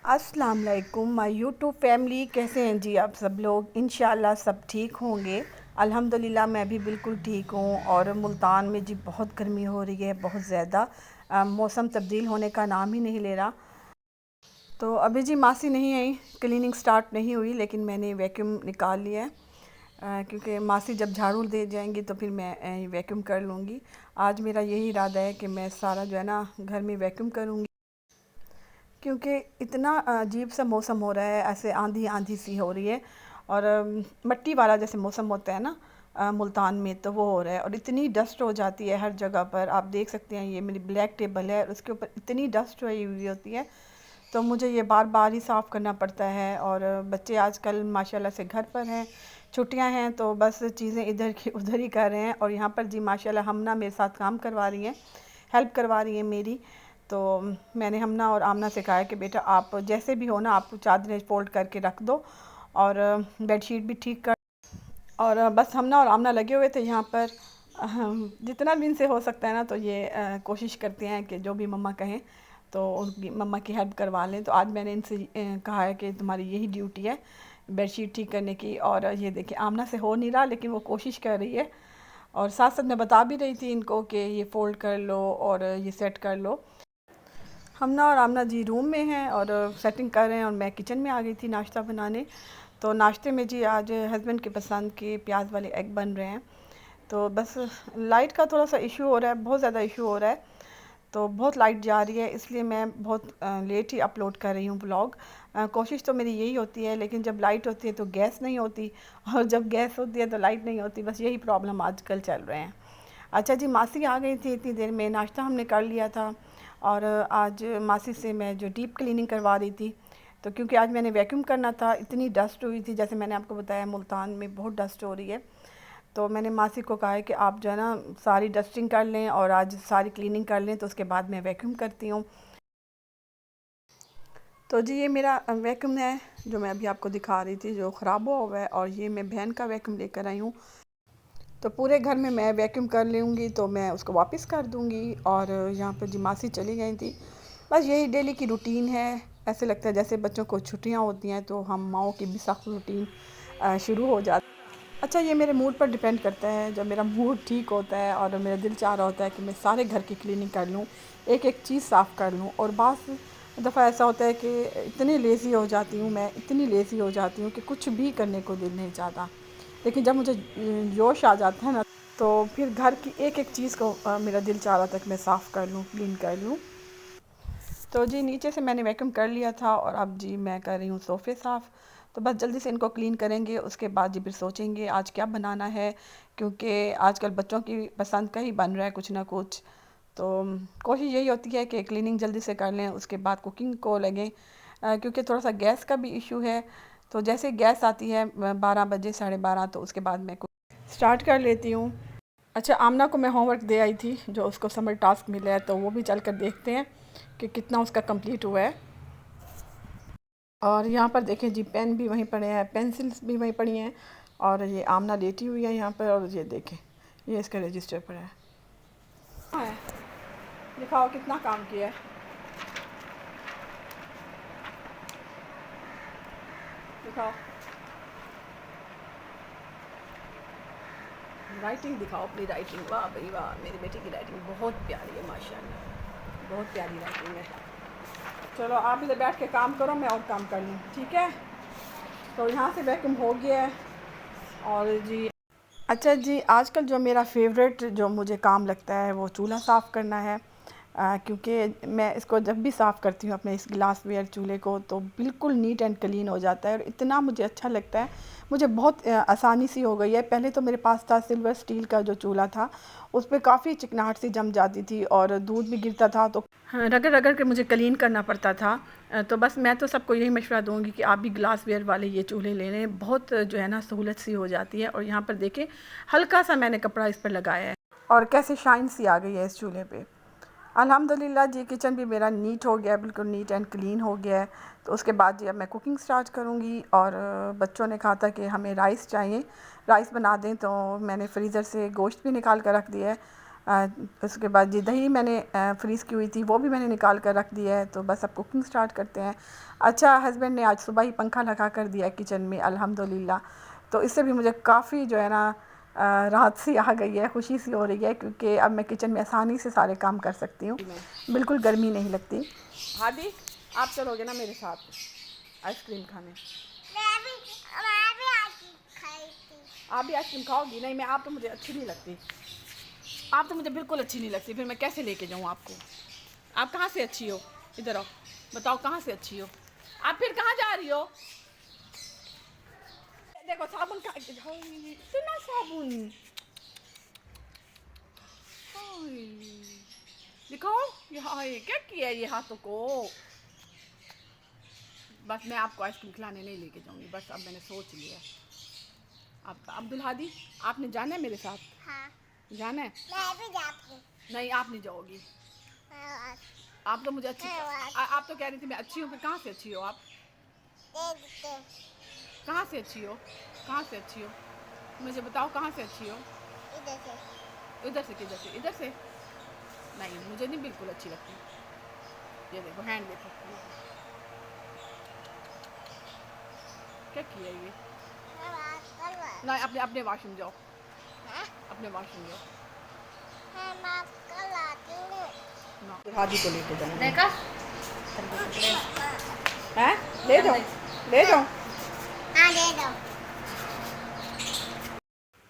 अस्सलाम वालेकुम my YouTube family. कैसे हैं जी आप सब लोग? इंशाल्लाह सब ठीक होंगे। अल्हम्दुलिल्लाह मैं भी बिल्कुल ठीक हूँ। और मुल्तान में जी बहुत गर्मी हो रही है, बहुत ज़्यादा। मौसम तब्दील होने का नाम ही नहीं ले रहा। तो अभी जी मासी नहीं आई, क्लीनिंग स्टार्ट नहीं हुई, लेकिन मैंने वैक्यूम निकाल लिया है। क्योंकि मासी जब झाड़ू दे जाएंगी तो फिर मैं वैक्यूम कर लूँगी। आज मेरा यही इरादा है कि मैं सारा जो है ना घर में वैक्यूम करूँगी, क्योंकि इतना अजीब सा मौसम हो रहा है, ऐसे आंधी आंधी सी हो रही है। और मट्टी वाला जैसे मौसम होता है ना मुल्तान में, तो वो हो रहा है। और इतनी डस्ट हो जाती है हर जगह पर। आप देख सकते हैं ये मेरी ब्लैक टेबल है, उसके ऊपर इतनी डस्ट हुई हुई होती है, तो मुझे ये बार बार ही साफ़ करना पड़ता है। और बच्चे आजकल माशाल्लाह से घर पर हैं, छुट्टियां हैं, तो बस चीज़ें इधर की उधर ही कर रहे हैं। और यहाँ पर जी माशाल्लाह हमना मेरे साथ काम करवा रही हैं, हेल्प करवा रही हैं मेरी। तो मैंने हमना और आमना से कहा है कि बेटा आप जैसे भी हो ना, आप चादरें फ़ोल्ड करके रख दो और बेडशीट भी ठीक कर। और बस हमना और आमना लगे हुए थे यहाँ पर। जितना भी इनसे हो सकता है ना, तो ये कोशिश करते हैं कि जो भी मम्मा कहें तो उनकी मम्मा की हेल्प करवा लें। तो आज मैंने इनसे कहा है कि तुम्हारी यही ड्यूटी है बेडशीट ठीक करने की। और ये देखिए आमना से हो नहीं रहा, लेकिन वो कोशिश कर रही है। और साथ साथ मैं बता भी रही थी इनको कि ये फ़ोल्ड कर लो और ये सेट कर लो। हमना और आमना जी रूम में हैं और सेटिंग कर रहे हैं, और मैं किचन में आ गई थी नाश्ता बनाने। तो नाश्ते में जी आज हस्बैंड के पसंद के प्याज वाले एग बन रहे हैं। तो बस लाइट का थोड़ा सा इशू हो रहा है, बहुत ज़्यादा इशू हो रहा है। तो बहुत लाइट जा रही है, इसलिए मैं बहुत लेट ही अपलोड कर रही हूँ ब्लॉग। कोशिश तो मेरी यही होती है, लेकिन जब लाइट होती है तो गैस नहीं होती, और जब गैस होती है तो लाइट नहीं होती। बस यही प्रॉब्लम आजकल चल रहे हैं। अच्छा जी, मासी आ गई थी इतनी देर में, नाश्ता हमने कर लिया था। और आज मासी से मैं जो डीप क्लीनिंग करवा रही थी, तो क्योंकि आज मैंने वैक्यूम करना था, इतनी डस्ट हुई थी, जैसे मैंने आपको बताया मुल्तान में बहुत डस्ट हो रही है। तो मैंने मासी को कहा है कि आप जो है ना सारी डस्टिंग कर लें और आज सारी क्लीनिंग कर लें, तो उसके बाद मैं वैक्यूम करती हूँ। तो जी ये मेरा वैक्यूम है जो मैं अभी आपको दिखा रही थी, जो ख़राब हुआ है। और ये मैं बहन का वैक्यूम लेकर आई हूँ। तो पूरे घर में मैं वैक्यूम कर लूँगी तो मैं उसको वापस कर दूँगी। और यहाँ पर जी मासी चली गई थी। बस यही डेली की रूटीन है। ऐसे लगता है जैसे बच्चों को छुट्टियाँ होती हैं तो हम माओं की भी सख्त रूटीन शुरू हो जाती है। अच्छा, ये मेरे मूड पर डिपेंड करता है। जब मेरा मूड ठीक होता है और मेरा दिल चाह रहा होता है कि मैं सारे घर की क्लीनिंग कर लूँ, एक एक चीज़ साफ़ कर लूँ। और बास दफ़ा ऐसा होता है कि इतनी लेज़ी हो जाती हूँ, मैं इतनी लेज़ी हो जाती हूँ कि कुछ भी करने को दिल नहीं चाहता। लेकिन जब मुझे जोश आ जाता है ना, तो फिर घर की एक एक चीज़ को मेरा दिल चाह रहा था कि मैं साफ़ कर लूँ, क्लीन कर लूँ। तो जी नीचे से मैंने वैक्यूम कर लिया था, और अब जी मैं कर रही हूँ सोफ़े साफ़। तो बस जल्दी से इनको क्लीन करेंगे, उसके बाद जी फिर सोचेंगे आज क्या बनाना है, क्योंकि आजकल बच्चों की पसंद का ही बन रहा है कुछ ना कुछ। तो कोशिश यही होती है कि क्लीनिंग जल्दी से कर लें, उसके बाद कुकिंग को लगें। क्योंकि थोड़ा सा गैस का भी इशू है। तो जैसे गैस आती है 12 बजे 12:30, तो उसके बाद मैं स्टार्ट कर लेती हूँ। अच्छा, आमना को मैं होमवर्क दे आई थी, जो उसको समर टास्क मिला है, तो वो भी चल कर देखते हैं कि कितना उसका कंप्लीट हुआ है। और यहाँ पर देखें जी, पेन भी वहीं पड़े हैं, पेंसिल्स भी वहीं पड़ी हैं। और ये आमना लेटी हुई है यहाँ पर, और ये देखें ये इसका रजिस्टर पर है। दिखाओ कितना काम किया है, दिखाओ राइटिंग दिखाओ, अपनी राइटिंग। वाह भाई वाह, मेरी बेटी की राइटिंग बहुत प्यारी है माशाल्लाह, बहुत प्यारी राइटिंग है। चलो आप इधर बैठ के काम करो, मैं और काम कर लूँ, ठीक है। तो यहाँ से वैक्यूम हो गया है। और जी अच्छा जी, आजकल जो मेरा फेवरेट जो मुझे काम लगता है वो चूल्हा साफ़ करना है। क्योंकि मैं इसको जब भी साफ़ करती हूँ अपने इस ग्लासवेयर चूल्हे को, तो बिल्कुल नीट एंड क्लीन हो जाता है, और इतना मुझे अच्छा लगता है। मुझे बहुत आसानी सी हो गई है। पहले तो मेरे पास था सिल्वर स्टील का जो चूल्हा था, उस पे काफ़ी चिकनाहट सी जम जाती थी और दूध भी गिरता था, तो हाँ, रगड़ रगड़ के मुझे क्लीन करना पड़ता था। तो बस मैं तो सबको यही मशवरा दूँगी कि आप भी ग्लासवेयर वाले ये चूल्हे ले लें, बहुत जो है ना सहूलत सी हो जाती है। और यहाँ पर देखें हल्का सा मैंने कपड़ा इस पर लगाया है, और कैसे शाइन सी आ गई है इस चूल्हे पे। अल्हम्दुलिल्लाह जी, किचन भी मेरा नीट हो गया, बिल्कुल नीट एंड क्लीन हो गया है। तो उसके बाद जी अब मैं कुकिंग स्टार्ट करूँगी। और बच्चों ने कहा था कि हमें राइस चाहिए, राइस बना दें, तो मैंने फ्रीज़र से गोश्त भी निकाल कर रख दिया है। उसके बाद जी दही मैंने फ्रीज़ की हुई थी, वो भी मैंने निकाल कर रख दिया है। तो बस अब कुकिंग स्टार्ट करते हैं। अच्छा, हस्बैंड ने आज सुबह ही पंखा लगा कर दिया किचन में, अल्हम्दुलिल्लाह। तो इससे भी मुझे काफ़ी जो है ना राहत सी आ गई है, खुशी सी हो रही है, क्योंकि अब मैं किचन में आसानी से सारे काम कर सकती हूँ, बिल्कुल गर्मी नहीं लगती। हादी, आप चलोगे ना मेरे साथ आइसक्रीम खाने? आप भी आइसक्रीम खाओगी? नहीं, मैं, आप तो मुझे अच्छी नहीं लगती, आप तो मुझे बिल्कुल अच्छी नहीं लगती, फिर मैं कैसे लेके जाऊँ आपको? आप कहाँ से अच्छी हो? इधर आओ, बताओ कहाँ से अच्छी हो? आप फिर कहाँ जा रही हो? देखो साबुन का इतना साबुन, दिखाओ ये, हाय क्या किया ये हाथों को। बस मैं आपको आइसक्रीम खिलाने नहीं लेके जाऊंगी, बस अब मैंने सोच लिया। आप अब्दुल हादी, आपने जाना है मेरे साथ? हाँ। जाना है? मैं भी जाती। नहीं, आप नहीं जाओगी। आप तो मुझे अच्छी, आप तो कह रही थी मैं अच्छी हूँ, फिर कहाँ से अच्छी हो आप? कहाँ से अच्छी हो? कहाँ से अच्छी हो? मुझे बताओ कहाँ से अच्छी हो? इधर से। इधर से? किधर से? इधर से? नहीं, मुझे नहीं बिल्कुल अच्छी लगती। ये देखो हैंड देखो, क्या किया ये? नहीं, अपने अपने वॉशरूम जाओ। अपने वॉशरूम जाओ। हादी को लेके जाना है, ले जाओ, ले जाओ। हाँ, ले जाओ।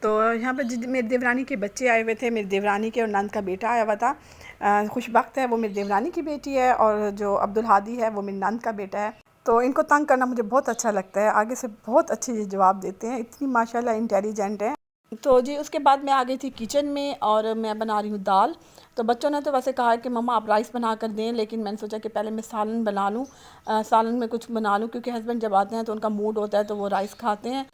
तो यहाँ पर मेरी देवरानी के बच्चे आए हुए थे, मेरी देवरानी के और नंद का बेटा आया हुआ था। खुशबख्त है वो मेरी देवरानी की बेटी है, और जो अब्दुल हादी है वो मेरी नंद का बेटा है। तो इनको तंग करना मुझे बहुत अच्छा लगता है, आगे से बहुत अच्छे ये जवाब देते हैं, इतनी माशाल्लाह इंटेलिजेंट है। तो जी उसके बाद मैं आ गई थी किचन में, और मैं बना रही हूँ दाल। तो बच्चों ने तो वैसे कहा कि मम्मा आप राइस बना कर दें, लेकिन मैंने सोचा कि पहले मैं सालन बना लूँ, सालन में कुछ बना लूँ, क्योंकि हस्बैंड जब आते हैं तो उनका मूड होता है तो वो राइस खाते हैं,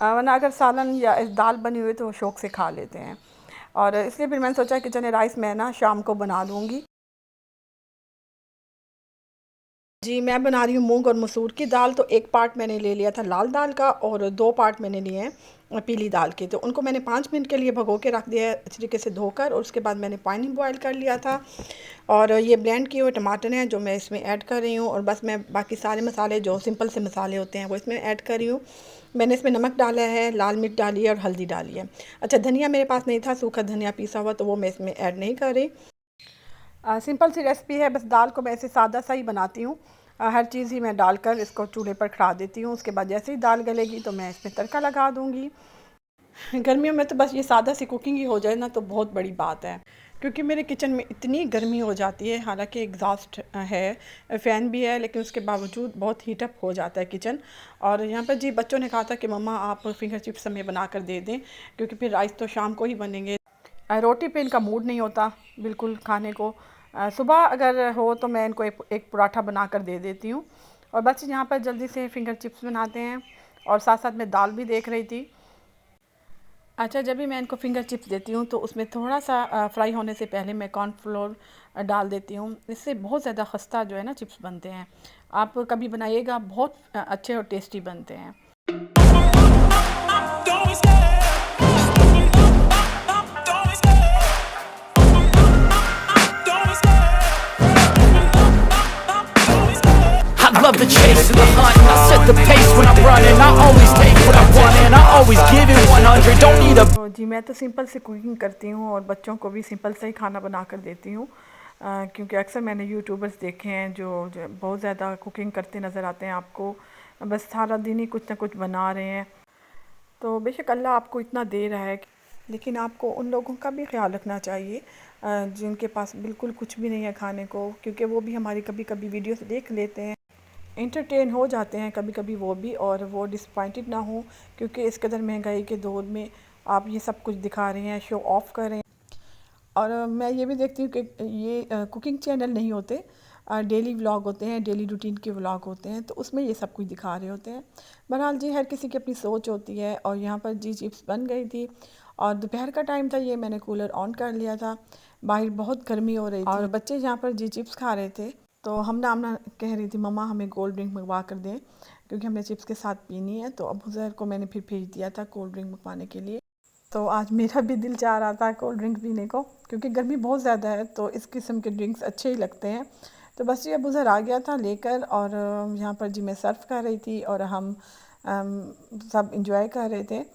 वरना अगर सालन या दाल बनी हुई तो वो शौक़ से खा लेते हैं। और इसलिए फिर मैंने सोचा कि चले राइस मैं ना शाम को बना लूँगी। जी मैं बना रही हूँ मूंग और मसूर की दाल। तो एक पार्ट मैंने ले लिया था लाल दाल का, और 2 पार्ट मैंने लिए हैं पीली दाल के। तो उनको मैंने 5 मिनट के लिए भगो के रख दिया है अच्छी तरीके से धोकर, और उसके बाद मैंने पानी बॉयल कर लिया था। और ये ब्लेंड किए हुए टमाटर हैं जो मैं इसमें ऐड कर रही हूँ, और बस मैं बाकी सारे मसाले जो सिंपल से मसाले होते हैं वो इसमें ऐड कर रही हूँ। मैंने इसमें नमक डाला है, लाल मिर्च डाली है और हल्दी डाली है। अच्छा, धनिया मेरे पास नहीं था, सूखा धनिया पीसा हुआ, तो वो मैं इसमें ऐड नहीं कर रही। सिंपल सी रेसिपी है, बस दाल को मैं ऐसे सादा सा ही बनाती हूँ। हर चीज़ ही मैं डालकर इसको चूल्हे पर खड़ा देती हूँ। उसके बाद जैसे ही दाल गलेगी तो मैं इसमें तड़का लगा दूँगी। गर्मियों में तो बस ये सादा सी कुकिंग ही हो जाए ना तो बहुत बड़ी बात है, क्योंकि मेरे किचन में इतनी गर्मी हो जाती है। हालांकि एग्जॉस्ट है, फ़ैन भी है, लेकिन उसके बावजूद बहुत हीटअप हो जाता है किचन। और यहाँ पर जी बच्चों ने कहा था कि मम्मा आप फिंगर चिप्स हमें बना कर दे दें, क्योंकि फिर राइस तो शाम को ही बनेंगे। रोटी पे इनका मूड नहीं होता बिल्कुल खाने को। सुबह अगर हो तो मैं इनको एक पराठा बना कर दे देती हूँ। और बस यहाँ पर जल्दी से फिंगर चिप्स बनाते हैं, और साथ साथ मैं दाल भी देख रही थी। अच्छा, जब भी मैं इनको फिंगर चिप्स देती हूँ तो उसमें थोड़ा सा फ्राई होने से पहले मैं कॉर्नफ्लोर डाल देती हूँ। इससे बहुत ज़्यादा खस्ता जो है ना चिप्स बनते हैं। आप कभी बनाइएगा, बहुत अच्छे और टेस्टी बनते हैं। I love the chase and the hunt, and I set the pace when I'm running. I always take what I want and I always give it 100. Don't need a तो जी मैं तो सिंपल से cooking करती हूँ, और बच्चों को भी सिंपल से ही खाना बना कर देती हूँ, क्योंकि अक्सर मैंने यूट्यूबर्स देखे हैं जो बहुत ज़्यादा कुकिंग करते नज़र आते हैं आपको, बस सारा दिन ही कुछ ना कुछ बना रहे हैं। तो बेशक अल्लाह आपको इतना दे रहा है, लेकिन आपको उन लोगों का भी ख्याल रखना चाहिए जिनके पास बिल्कुल कुछ भी नहीं है खाने को, क्योंकि वो भी हमारी कभी कभी वीडियोस देख लेते हैं, एंटरटेन हो जाते हैं कभी कभी वो भी, और वो डिसपॉइंटेड ना हो, क्योंकि इस कदर महंगाई के दौर में आप ये सब कुछ दिखा रहे हैं, शो ऑफ कर रहे हैं। और मैं ये भी देखती हूँ कि ये कुकिंग चैनल नहीं होते, डेली व्लॉग होते हैं, डेली रूटीन के व्लॉग होते हैं, तो उसमें ये सब कुछ दिखा रहे होते हैं। बहरहाल जी हर किसी की अपनी सोच होती है। और यहाँ पर जी चिप्स बन गई थी, और दोपहर का टाइम था, ये मैंने कूलर ऑन कर लिया था, बाहर बहुत गर्मी हो रही थी, और बच्चे यहाँ पर जी चिप्स खा रहे थे। तो हमने आमना कह रही थी मम्मा हमें कोल्ड ड्रिंक मंगवा कर दें, क्योंकि हमने चिप्स के साथ पीनी है। तो अबू ज़हर को मैंने फिर भेज दिया था कोल्ड ड्रिंक मंगवाने के लिए। तो आज मेरा भी दिल चाह रहा था कोल्ड ड्रिंक पीने को, क्योंकि गर्मी बहुत ज़्यादा है तो इस किस्म के ड्रिंक्स अच्छे ही लगते हैं। तो बस ये अबू ज़र आ गया था लेकर, और यहाँ पर जी मैं सर्व कर रही थी और हम सब इंजॉय कर रहे थे।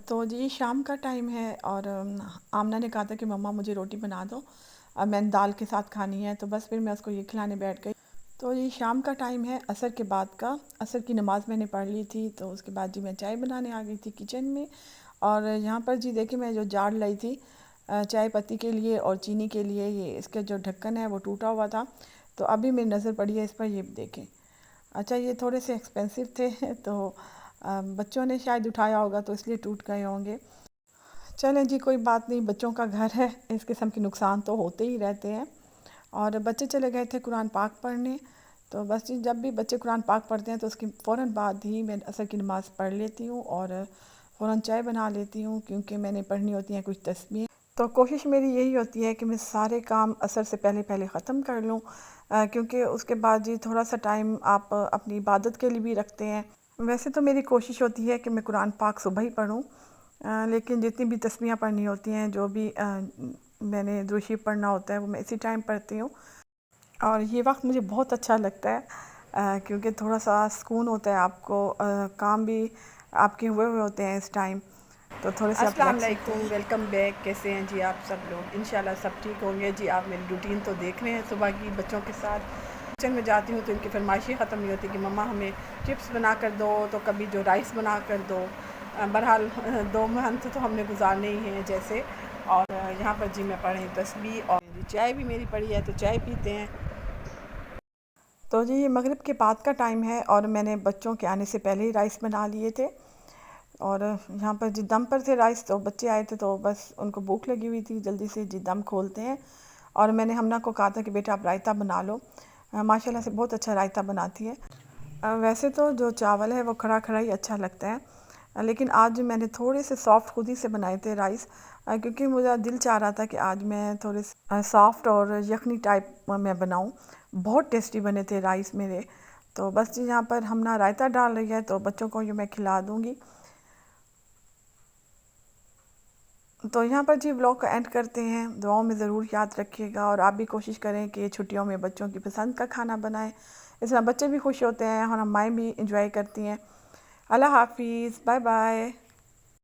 तो जी शाम का टाइम है और आमना ने कहा था कि मम्मा मुझे रोटी बना दो, अब मैंने दाल के साथ खानी है, तो बस फिर मैं उसको ये खिलाने बैठ गई। तो ये शाम का टाइम है, असर के बाद का। असर की नमाज़ मैंने पढ़ ली थी, तो उसके बाद जी मैं चाय बनाने आ गई थी किचन में। और यहाँ पर जी देखिए मैं जो जार लाई थी चाय पत्ती के लिए और चीनी के लिए, ये इसका जो ढक्कन है वो टूटा हुआ था। तो अभी मेरी नज़र पड़ी है इस पर, ये देखें। अच्छा ये थोड़े से एक्सपेंसिव थे तो बच्चों ने शायद उठाया होगा तो इसलिए टूट गए होंगे। चलें जी कोई बात नहीं, बच्चों का घर है, इस किस्म के नुकसान तो होते ही रहते हैं। और बच्चे चले गए थे कुरान पाक पढ़ने। तो बस जी जब भी बच्चे कुरान पाक पढ़ते हैं तो उसके फ़ौरन बाद ही मैं असर की नमाज़ पढ़ लेती हूँ और फ़ौरन चाय बना लेती हूँ, क्योंकि मैंने पढ़नी होती हैं कुछ तस्बीहें। तो कोशिश मेरी यही होती है कि मैं सारे काम असर से पहले पहले ख़त्म कर लूँ, क्योंकि उसके बाद जी थोड़ा सा टाइम आप अपनी इबादत के लिए भी रखते हैं। वैसे तो मेरी कोशिश होती है कि मैं कुरान पाक सुबह ही पढूँ, लेकिन जितनी भी तस्बीहां पढ़नी होती हैं, जो भी मैंने दुरूद शरीफ पढ़ना होता है, वो मैं इसी टाइम पढ़ती हूँ। और ये वक्त मुझे बहुत अच्छा लगता है, क्योंकि थोड़ा सा सुकून होता है आपको, काम भी आपके हुए हुए होते हैं इस टाइम, तो थोड़े से आप अस्सलाम रिलैक्स होते वालेकुम, हैं। Welcome back. कैसे हैं जी आप सब लोग? इंशाल्लाह सब ठीक होंगे जी। आप मेरी रूटीन तो देख रहे हैं सुबह की, बच्चों के साथ किचन में जाती हूँ तो इनकी फरमाइशें ख़त्म नहीं होती कि मम्मा हमें चिप्स बना कर दो, तो कभी जो राइस बना कर दो। बहरहाल 2 मंथ तो हमने गुजारने ही हैं जैसे। और यहाँ पर जी मैं पढ़ी तस्बीह और चाय भी मेरी पड़ी है, तो चाय पीते हैं। तो जी ये मगरिब के बाद का टाइम है और मैंने बच्चों के आने से पहले ही राइस बना लिए थे। और यहाँ पर जी दम पर थे राइस, तो बच्चे आए थे तो बस उनको भूख लगी हुई थी, जल्दी से जी दम खोलते हैं। और मैंने हमना को कहा था कि बेटा आप रायता बना लो, माशाल्लाह से बहुत अच्छा रायता बनाती है। वैसे तो जो चावल है वो खड़ा खड़ा ही अच्छा लगता है, लेकिन आज मैंने थोड़े से सॉफ़्ट खुद ही से बनाए थे राइस, क्योंकि मुझे दिल चाह रहा था कि आज मैं थोड़े सॉफ़्ट और यखनी टाइप मैं बनाऊं। बहुत टेस्टी बने थे राइस मेरे। तो बस जी यहाँ पर हमना रायता डाल रही है, तो बच्चों को ये मैं खिला दूँगी। तो यहाँ पर जी व्लॉग का एंड करते हैं। दुआओं में ज़रूर याद रखिएगा और आप भी कोशिश करें कि छुट्टियों में बच्चों की पसंद का खाना बनाएं। इस तरह बच्चे भी खुश होते हैं और हम माएँ भी इंजॉय करती हैं। अल्लाह हाफ़िज़, बाय बाय।